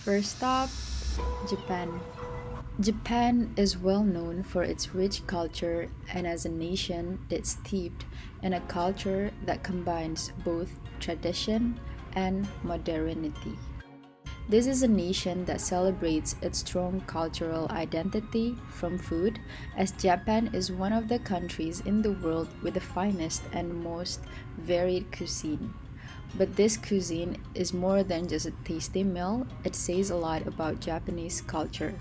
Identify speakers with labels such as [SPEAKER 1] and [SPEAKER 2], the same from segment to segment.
[SPEAKER 1] First up, Japan. Japan is well known for its rich culture and as a nation that's steeped in a culture that combines both tradition and modernity. This is a nation that celebrates its strong cultural identity from food, as Japan is one of the countries in the world with the finest and most varied cuisine. But this cuisine is more than just a tasty meal, it says a lot about Japanese culture.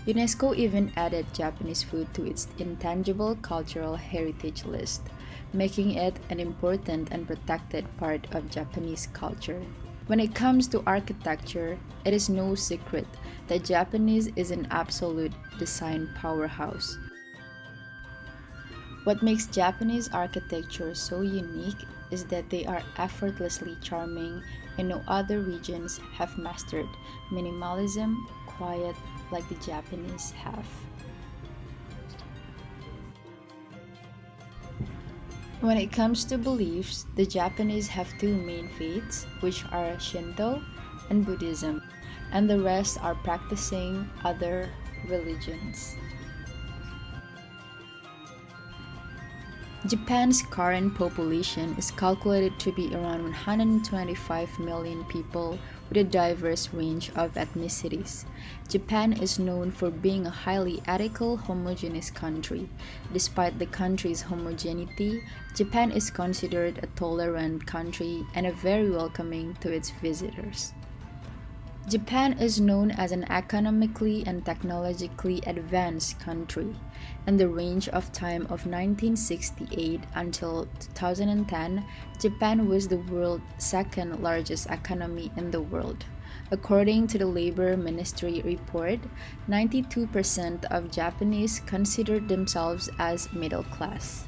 [SPEAKER 1] UNESCO even added Japanese food to its intangible cultural heritage list, making it an important and protected part of Japanese culture. When it comes to architecture, it is no secret that Japanese is an absolute design powerhouse. What makes Japanese architecture so unique is that they are effortlessly charming and no other regions have mastered minimalism, quiet like the Japanese have. When it comes to beliefs, the Japanese have two main faiths, which are Shinto and Buddhism, and the rest are practicing other religions. Japan's current population is calculated to be around 125 million people with a diverse range of ethnicities. Japan is known for being a highly ethical, homogeneous country. Despite the country's homogeneity, Japan is considered a tolerant country and a very welcoming to its visitors. Japan is known as an economically and technologically advanced country. In the range of time of 1968 until 2010, Japan was the world's second largest economy in the world. According to the Labor Ministry report, 92% of Japanese consider themselves as middle class.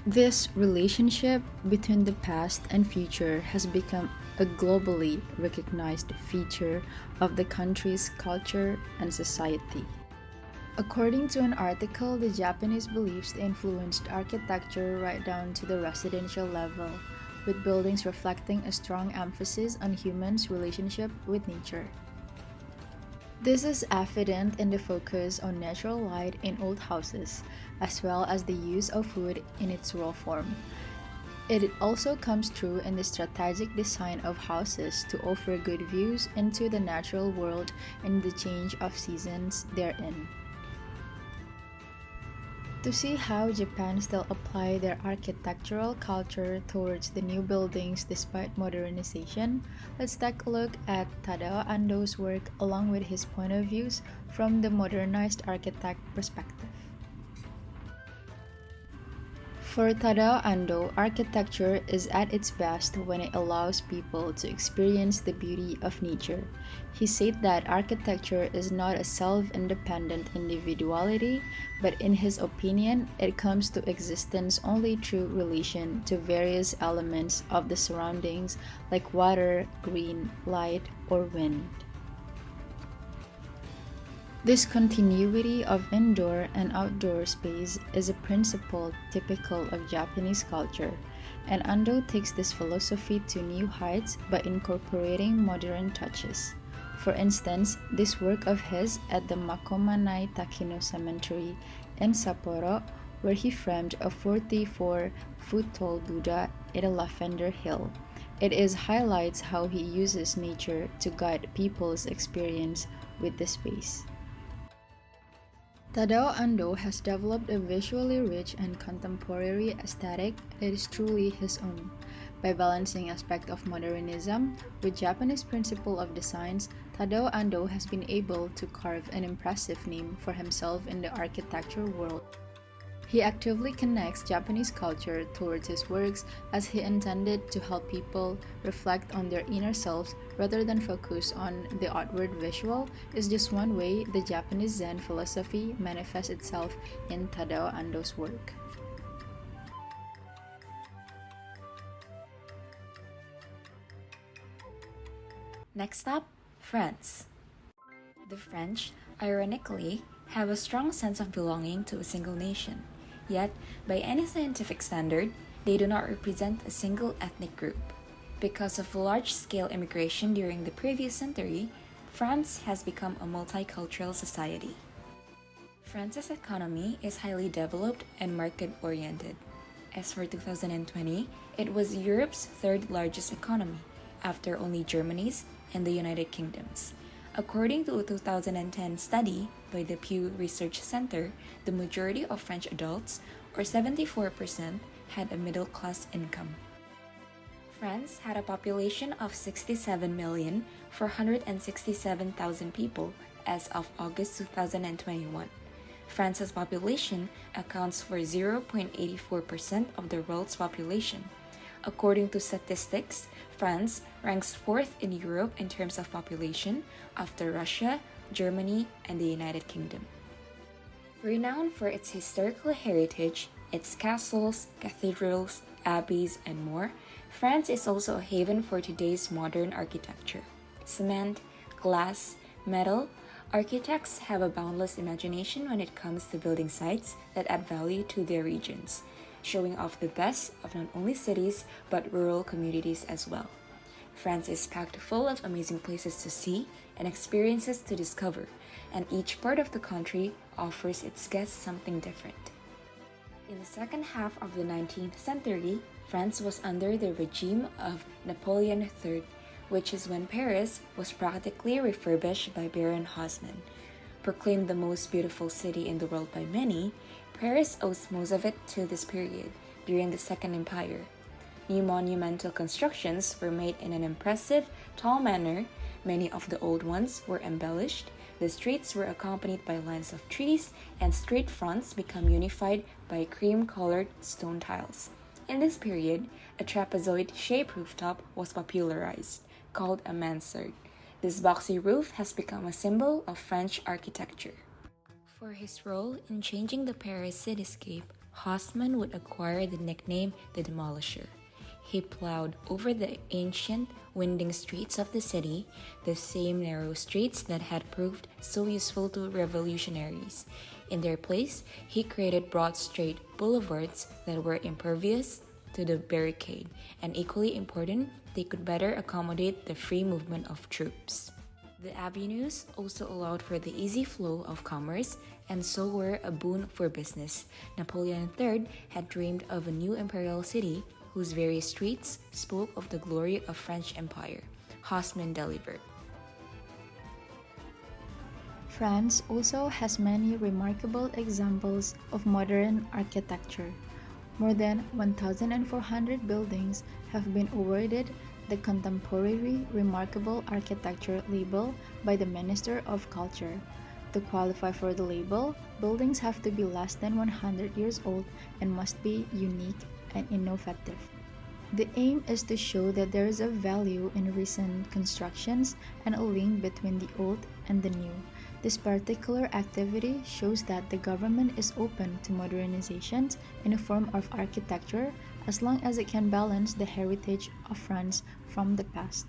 [SPEAKER 1] This relationship between the past and future has become a globally recognized feature of the country's culture and society. According to an article, the Japanese beliefs influenced architecture right down to the residential level, with buildings reflecting a strong emphasis on humans' relationship with nature. This is evident in the focus on natural light in old houses, as well as the use of wood in its raw form. It also comes through in the strategic design of houses to offer good views into the natural world and the change of seasons therein. To see how Japan still apply their architectural culture towards the new buildings despite modernization, let's take a look at Tadao Ando's work along with his point of views from the modernized architect perspective. For Tadao Ando, architecture is at its best when it allows people to experience the beauty of nature. He said that architecture is not a self-independent individuality, but in his opinion, it comes to existence only through relation to various elements of the surroundings like water, green, light, or wind. This continuity of indoor and outdoor space is a principle typical of Japanese culture, and Ando takes this philosophy to new heights by incorporating modern touches. For instance, this work of his at the Makomanai Takino Cemetery in Sapporo, where he framed a 44-foot tall Buddha in a lavender hill. It is highlights how he uses nature to guide people's experience with the space. Tadao Ando has developed a visually rich and contemporary aesthetic that is truly his own. By balancing aspects of modernism with Japanese principle of designs, Tadao Ando has been able to carve an impressive name for himself in the architecture world. He actively connects Japanese culture towards his works as he intended to help people reflect on their inner selves rather than focus on the outward visual is just one way the Japanese Zen philosophy manifests itself in Tadao Ando's work.
[SPEAKER 2] Next up, France. The French, ironically, have a strong sense of belonging to a single nation. Yet, by any scientific standard, they do not represent a single ethnic group. Because of large-scale immigration during the previous century, France has become a multicultural society. France's economy is highly developed and market-oriented. As for 2020, it was Europe's third largest economy, after only Germany's and the United Kingdom's. According to a 2010 study by the Pew Research Center, the majority of French adults, or 74%, had a middle-class income. France had a population of 67,467,000 people as of August 2021. France's population accounts for 0.84% of the world's population. According to statistics, France ranks fourth in Europe in terms of population after Russia, Germany, and the United Kingdom. Renowned for its historical heritage, its castles, cathedrals, abbeys, and more, France is also a haven for today's modern architecture. Cement, glass, metal, architects have a boundless imagination when it comes to building sites that add value to their regions, showing off the best of not only cities but rural communities as well. France is packed full of amazing places to see and experiences to discover, and each part of the country offers its guests something different. In the second half of the 19th century, France was under the regime of Napoleon III, which is when Paris was practically refurbished by Baron Haussmann. Proclaimed the most beautiful city in the world by many, Paris owes most of it to this period, during the Second Empire. New monumental constructions were made in an impressive, tall manner. Many of the old ones were embellished. The streets were accompanied by lines of trees, and street fronts become unified by cream-colored stone tiles. In this period, a trapezoid-shaped rooftop was popularized, called a mansard. This boxy roof has become a symbol of French architecture. For his role in changing the Paris cityscape, Haussmann would acquire the nickname the Demolisher. He plowed over the ancient, winding streets of the city, the same narrow streets that had proved so useful to revolutionaries. In their place, he created broad, straight boulevards that were impervious to the barricade, and equally important, they could better accommodate the free movement of troops. The avenues also allowed for the easy flow of commerce, and so were a boon for business. Napoleon III had dreamed of a new imperial city whose very streets spoke of the glory of French Empire. Haussmann delivered.
[SPEAKER 1] France also has many remarkable examples of modern architecture. More than 1,400 buildings have been awarded the Contemporary Remarkable Architecture label by the Minister of Culture. To qualify for the label, buildings have to be less than 100 years old and must be unique and innovative. The aim is to show that there is a value in recent constructions and a link between the old and the new. This particular activity shows that the government is open to modernizations in a form of architecture as long as it can balance the heritage of France from the past.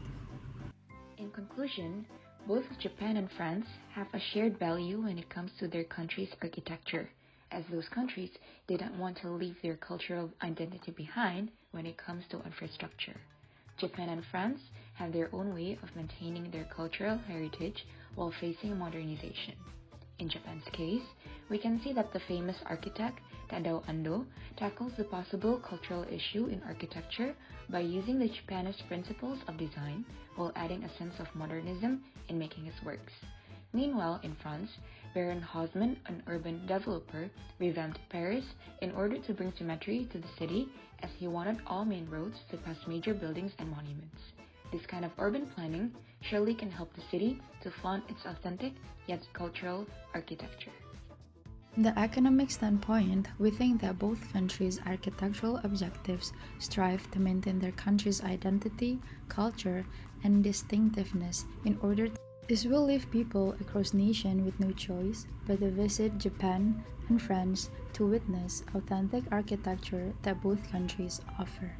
[SPEAKER 2] In conclusion, both Japan and France have a shared value when it comes to their country's architecture, as those countries didn't want to leave their cultural identity behind when it comes to infrastructure. Japan and France have their own way of maintaining their cultural heritage while facing modernization. In Japan's case, we can see that the famous architect Tadao Ando tackles the possible cultural issue in architecture by using the Japanese principles of design while adding a sense of modernism in making his works. Meanwhile, in France, Baron Haussmann, an urban developer, revamped Paris in order to bring symmetry to the city, as he wanted all main roads to pass major buildings and monuments. This kind of urban planning surely can help the city to flaunt its authentic yet cultural architecture.
[SPEAKER 1] From the economic standpoint, we think that both countries' architectural objectives strive to maintain their country's identity, culture, and distinctiveness in order to this will leave people across nations with no choice but to visit Japan and France to witness authentic architecture that both countries offer.